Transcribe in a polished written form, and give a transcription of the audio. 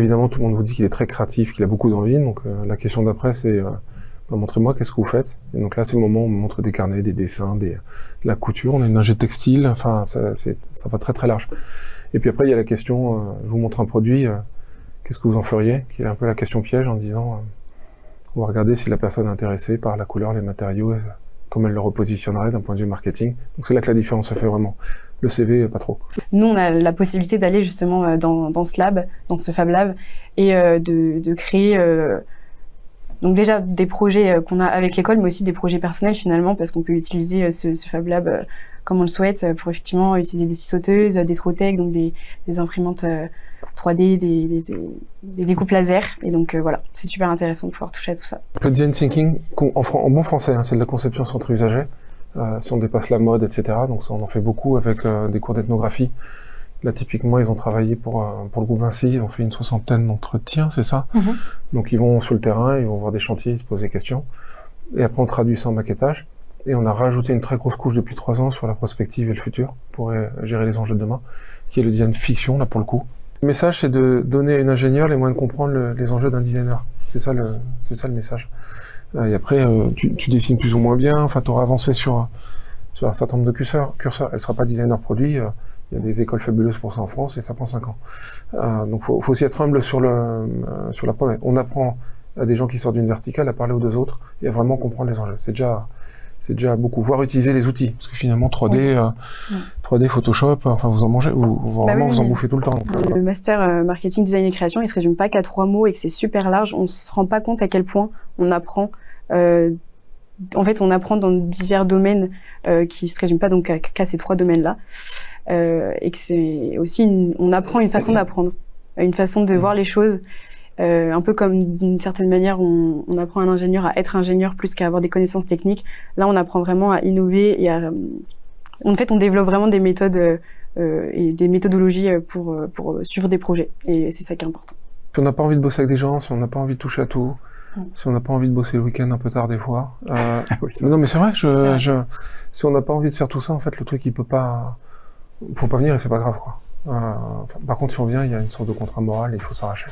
Évidemment, tout le monde vous dit qu'il est très créatif, qu'il a beaucoup d'envie. Donc la question d'après, c'est montrez-moi qu'est-ce que vous faites. Et donc là, c'est le moment où on me montre des carnets, des dessins, de la couture. On a une ingé textile. Enfin, ça va très très large. Et puis après, il y a la question, je vous montre un produit, qu'est-ce que vous en feriez? Qui est un peu la question piège en disant, on va regarder si la personne est intéressée par la couleur, les matériaux, comment elle le repositionnerait d'un point de vue marketing. Donc c'est là que la différence se fait vraiment. Le CV, pas trop. Nous, on a la possibilité d'aller justement dans ce lab, dans ce Fab Lab, et de créer donc déjà des projets qu'on a avec l'école, mais aussi des projets personnels finalement, parce qu'on peut utiliser ce Fab Lab comme on le souhaite, pour effectivement utiliser des scies sauteuses, des Trotec, donc des imprimantes 3D, des découpes laser. Et donc voilà, c'est super intéressant de pouvoir toucher à tout ça. Le design thinking, en bon français, hein, c'est de la conception centrée usager. Si on dépasse la mode, etc. Donc ça, on en fait beaucoup avec des cours d'ethnographie. Là, typiquement, ils ont travaillé pour le groupe Vinci, ils ont fait une 60aine d'entretiens, c'est ça? Donc ils vont sur le terrain, ils vont voir des chantiers, ils se posent des questions. Et après, on traduit ça en maquettage. Et on a rajouté une très grosse couche depuis 3 ans sur la prospective et le futur, pour gérer les enjeux de demain, qui est le design fiction, là, pour le coup. Le message, c'est de donner à un ingénieur les moyens de comprendre les enjeux d'un designer. C'est ça le message. Et après, tu dessines plus ou moins bien, enfin, tu auras avancé sur un certain nombre de curseurs. Elle sera pas designer produit, il y a des écoles fabuleuses pour ça en France, et ça prend 5 ans. Donc, faut aussi être humble sur la première. On apprend à des gens qui sortent d'une verticale à parler aux 2 autres, et à vraiment comprendre les enjeux. C'est déjà beaucoup. Voire utiliser les outils, parce que finalement 3D, 3D, Photoshop, enfin vous en mangez, ou vraiment vous en bouffez tout le temps. Donc, le master marketing, design et création, il se résume pas qu'à 3 mots et que c'est super large. On se rend pas compte à quel point on apprend. En fait, on apprend dans divers domaines qui se résument pas donc qu'à ces 3 domaines-là, et que c'est aussi on apprend une façon d'apprendre, une façon de voir les choses. Un peu comme d'une certaine manière on apprend un ingénieur à être ingénieur plus qu'à avoir des connaissances techniques. Là on apprend vraiment à innover et en fait on développe vraiment des méthodes et des méthodologies pour suivre des projets, et c'est ça qui est important. Si on n'a pas envie de bosser avec des gens, si on n'a pas envie de toucher à tout, si on n'a pas envie de bosser le week-end un peu tard des fois, mais non mais c'est vrai, si on n'a pas envie de faire tout ça, en fait le truc il faut pas venir et c'est pas grave quoi. Par contre si on vient, il y a une sorte de contrat moral et il faut s'arracher.